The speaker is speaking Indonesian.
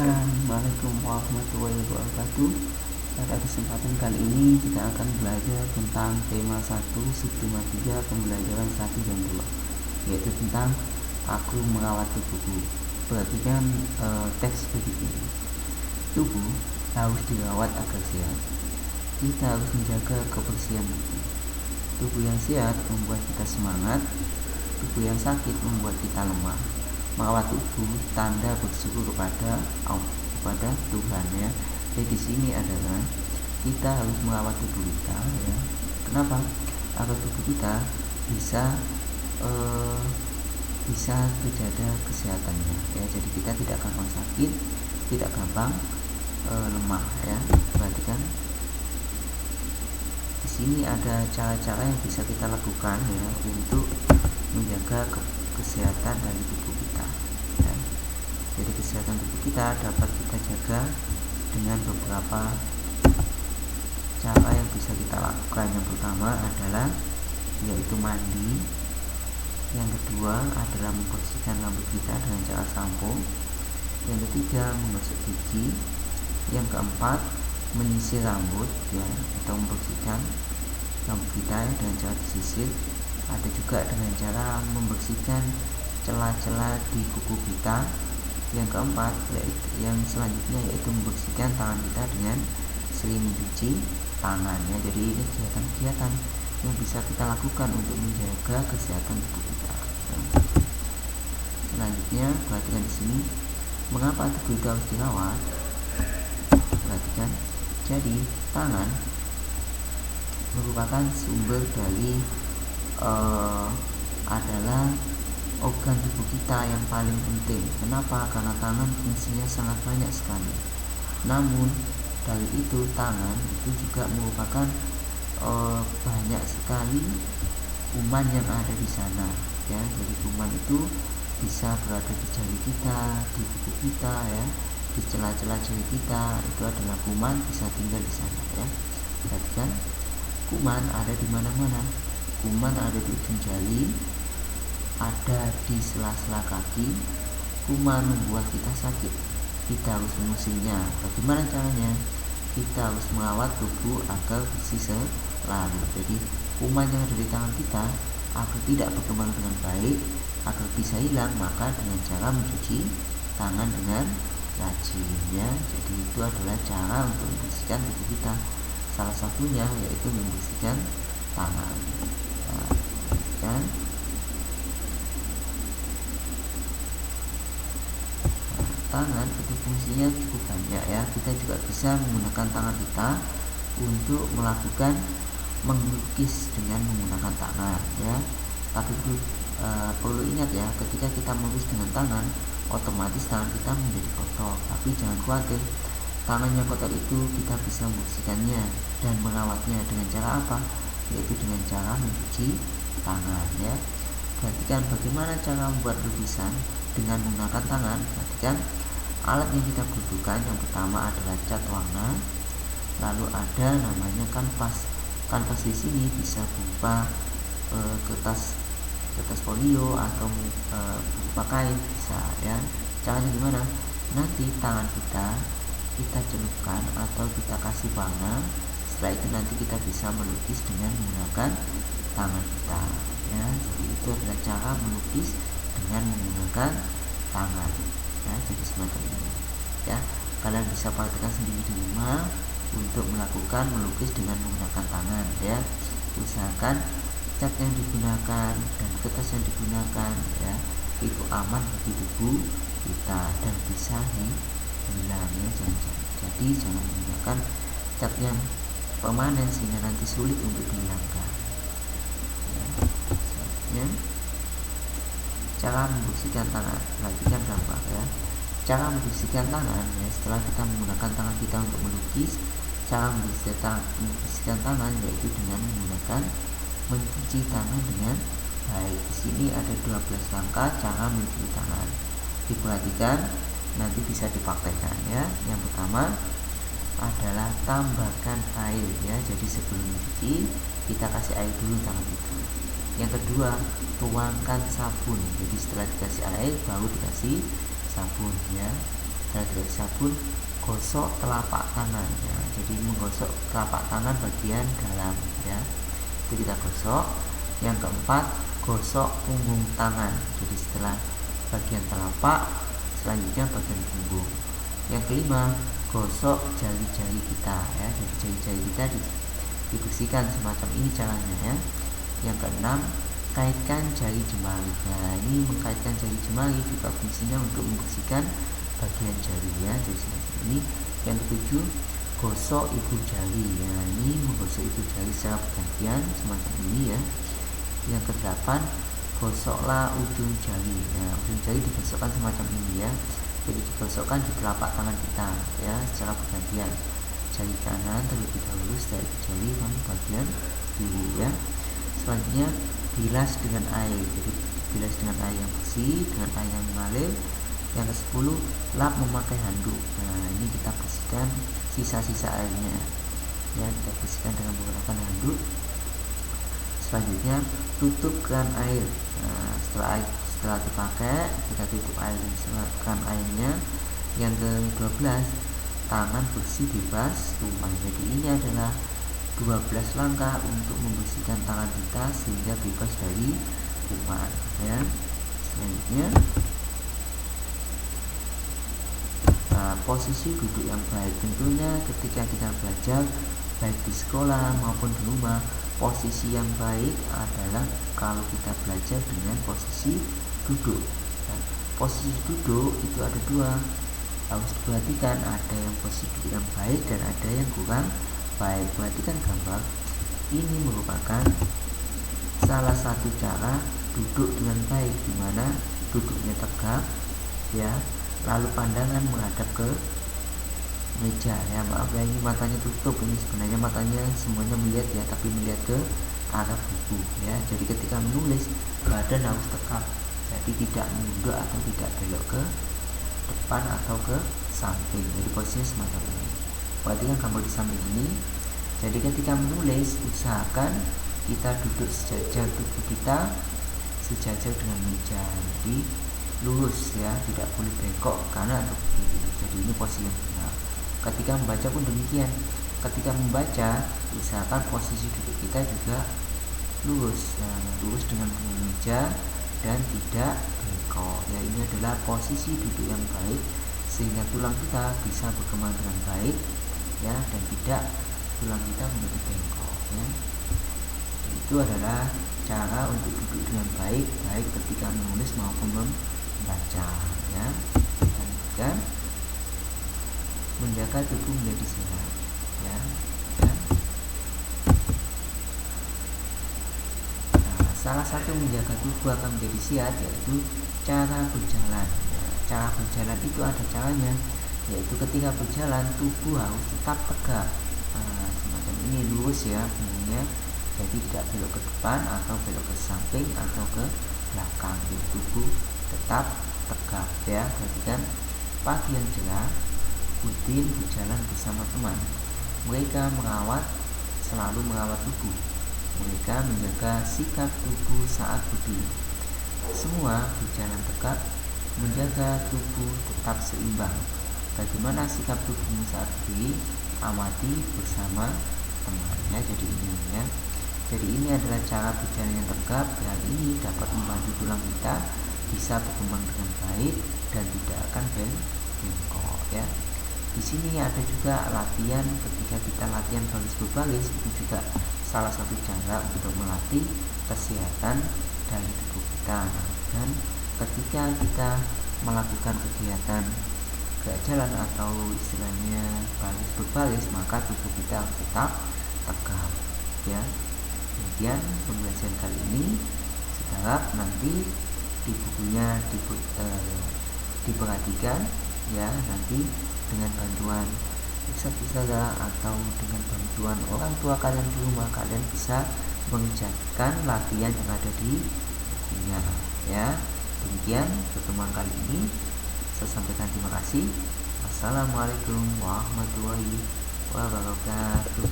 Assalamualaikum warahmatullahi wabarakatuh. Pada kesempatan kali ini kita akan belajar tentang tema 1 subtema 3 pembelajaran 1 dan 2, yaitu tentang aku merawat tubuhku. Perhatikan teks berikut ini. Tubuh harus dirawat agar sehat. Kita harus menjaga kebersihan tubuh. Tubuh yang sehat membuat kita semangat. Tubuh yang sakit membuat kita lemah. Merawat tubuh tanda bersyukur kepada Tuhan, ya. Jadi di sini adalah kita harus merawat tubuh kita, ya. Kenapa? Agar tubuh kita bisa terjaga kesehatannya, ya. Jadi kita tidak gampang sakit, tidak gampang lemah, ya. Perhatikan. Di sini ada cara-cara yang bisa kita lakukan, ya, untuk menjaga kesehatan dari tubuh kita, ya. Jadi kesehatan tubuh kita dapat kita jaga dengan beberapa cara yang bisa kita lakukan. Yang pertama adalah yaitu mandi. Yang kedua adalah membersihkan rambut kita dengan cara sampo. Yang ketiga menggosok gigi. Yang keempat menyisir rambut, ya, atau membersihkan rambut kita dengan cara disisir. Ada juga dengan cara membersihkan celah-celah di kuku kita. Yang keempat, yang selanjutnya yaitu membersihkan tangan kita dengan sering mencuci tangannya. Jadi ini kegiatan-kegiatan yang bisa kita lakukan untuk menjaga kesehatan tubuh kita. Selanjutnya, perhatikan di sini, mengapa tubuh kita harus dirawat? Perhatikan. Jadi tangan merupakan sumber dari adalah organ tubuh kita yang paling penting. Kenapa? Karena tangan fungsinya sangat banyak sekali. Namun dari itu tangan itu juga merupakan banyak sekali kuman yang ada di sana, ya. Jadi kuman itu bisa berada di jari kita, di kuku kita, ya, di celah-celah jari kita. Itu adalah kuman, bisa tinggal di sana, ya. Perhatikan, kuman ada di mana-mana. Kuman ada di ujung jari, ada di sela-sela kaki. Kuman membuat kita sakit. Kita harus mengusirnya. Bagaimana caranya? Kita harus merawat tubuh agar bersih selalu. Jadi kuman yang ada di tangan kita agar tidak berkembang dengan baik, agar bisa hilang, maka dengan cara mencuci tangan dengan rajin, ya. Jadi itu adalah cara untuk membersihkan tubuh kita. Salah satunya yaitu membersihkan tangan. Kan? Tangan itu fungsinya cukup banyak, ya. Kita juga bisa menggunakan tangan kita untuk melakukan melukis dengan menggunakan tangan, ya. Tapi perlu ingat, ya, ketika kita melukis dengan tangan, otomatis tangan kita menjadi kotor. Tapi jangan khawatir, tangan yang kotor itu kita bisa membersihkannya dan merawatnya dengan cara apa? Yaitu dengan cara mencuci tangan, ya. Perhatikan bagaimana cara membuat lukisan dengan menggunakan tangan. Perhatikan alat yang kita butuhkan. Yang pertama adalah cat warna, lalu ada namanya kanvas. Kanvas di sini bisa berupa kertas folio atau berupa kain, bisa, ya. Caranya gimana? Nanti tangan kita celupkan atau kita kasih warna. Setelah itu nanti kita bisa melukis dengan menggunakan tangan kita, ya. Jadi itu adalah cara melukis dengan menggunakan tangan, ya. Jadi semacam ini, ya. Kalian bisa praktekkan sendiri di rumah untuk melakukan melukis dengan menggunakan tangan, ya. Usahakan cat yang digunakan dan kertas yang digunakan, ya, itu aman bagi tubuh kita dan bisa hilang, ya. Jadi jangan menggunakan cat yang permanen sehingga nanti sulit untuk dihilangkan, ya. Cara membersihkan tangan, perhatikan gambar, ya. Cara membersihkan tangan, ya, setelah kita menggunakan tangan kita untuk melukis, cara membersihkan tangan yaitu dengan menggunakan mencuci tangan dengan baik. Di sini ada 12 langkah cara mencuci tangan. Diperhatikan, nanti bisa dipraktekkan, ya. Yang pertama adalah tambahkan air, ya. Jadi sebelum mencuci kita kasih air dulu tangan kita. Yang kedua, tuangkan sabun. Jadi setelah dikasih air baru dikasih sabun, ya. setelah tidak bisa pun gosok telapak tangan ya. Jadi menggosok telapak tangan bagian dalam ya, itu kita gosok. Yang keempat, gosok punggung tangan. Jadi setelah bagian telapak, selanjutnya bagian punggung. Yang kelima, gosok jari-jari kita ya. Jadi jari-jari kita dibersihkan semacam ini caranya ya. Yang keenam, kaitkan jari jemari. Nah, ini mengkaitkan jari jemari juga fungsinya untuk membersihkan bagian jari ya. Jadi ini. Yang ketujuh, gosok ibu jari ya. Ini menggosok ibu jari secara bergantian semacam ini ya. Yang kedelapan, gosoklah ujung jari. Nah, ujung jari digosokkan semacam ini ya. Jadi digosokkan di telapak tangan kita ya secara bergantian. Jari kanan terlebih dahulu, setelah jari kan bagian kiri ya. Selanjutnya bilas dengan air. Jadi bilas dengan air yang bersih, dengan air yang mengalir. Yang ke-10, lap memakai handuk. Nah, ini kita bersihkan sisa-sisa airnya ya, kita bersihkan dengan menggunakan handuk. Selanjutnya tutup keran air. Nah, setelah dipakai kita tutup keran airnya. Yang ke-12, tangan bersih bebas kuman. Jadi ini adalah 12 langkah untuk membersihkan tangan kita sehingga bebas dari kuman ya. Selanjutnya posisi duduk yang baik. Tentunya ketika kita belajar baik di sekolah maupun di rumah, posisi yang baik adalah kalau kita belajar dengan posisi duduk. Nah, posisi duduk itu ada dua, harus diperhatikan. Ada yang posisi duduk yang baik dan ada yang kurang baik. Perhatikan gambar ini merupakan salah satu cara duduk dengan baik, di mana duduknya tegak ya, lalu pandangan menghadap ke meja ya. Maaf ya, ini matanya tutup, ini sebenarnya matanya semuanya melihat ya, tapi melihat ke arah buku ya. Jadi ketika menulis badan harus tegak, jadi tidak mundur atau tidak belok ke depan atau ke samping. Jadi posisinya semacam ini. Perhatikan gambar di samping ini. Jadi ketika menulis usahakan kita duduk sejajar, tubuh kita sejajar dengan meja. Jadi lurus ya, tidak boleh bengkok ke kanan atau ke kiri. Jadi ini posisi yang benar. Ketika membaca pun demikian. Ketika membaca usahakan posisi duduk kita juga lurus ya, lurus dengan meja dan tidak bengkok ya. Ini adalah posisi duduk yang baik sehingga tulang kita bisa berkembang dengan baik ya, dan tidak tulang kita menjadi bengkok ya. Dan itu adalah cara untuk duduk dengan baik ketika menulis maupun membaca ya. Dan juga menjaga tubuh menjadi sehat ya. Nah, salah satu menjaga tubuh akan menjadi sehat yaitu cara berjalan ya. Cara berjalan itu ada caranya, yaitu ketika berjalan tubuh harus tetap tegak. Nah, semacam ini lurus ya punggungnya, jadi tidak belok ke depan atau belok ke samping atau ke belakang. Jadi tubuh tetap tegak ya. Perhatikan pagi yang cerah, Udin berjalan bersama teman. Mereka selalu merawat tubuh. Mereka menjaga sikap tubuh saat berdiri. Semua berjalan tegak, menjaga tubuh tetap seimbang. Bagaimana sikap tubuhmu saat berdiri? Amati bersama temannya. Jadi ini ya. Jadi ini adalah cara berjalan yang tegap. Hal ini dapat membantu tulang kita bisa berkembang dengan baik dan tidak akan bengkok ya. Di sini ada juga latihan, ketika kita latihan baris berbaris itu juga salah satu cara untuk melatih kesehatan dari tubuh kita. Dan ketika kita melakukan kegiatan gerak jalan atau istilahnya baris berbaris, maka tubuh kita harus tetap tegak ya. Demikian pembelajaran kali ini. Saya harap nanti di bukunya diperhatikan ya, nanti dengan bantuan ustadz atau dengan bantuan orang tua kalian di rumah, kalian bisa mengerjakan latihan yang ada di bukunya ya. Demikian pertemuan kali ini, saya sampaikan terima kasih. Assalamualaikum warahmatullahi wabarakatuh.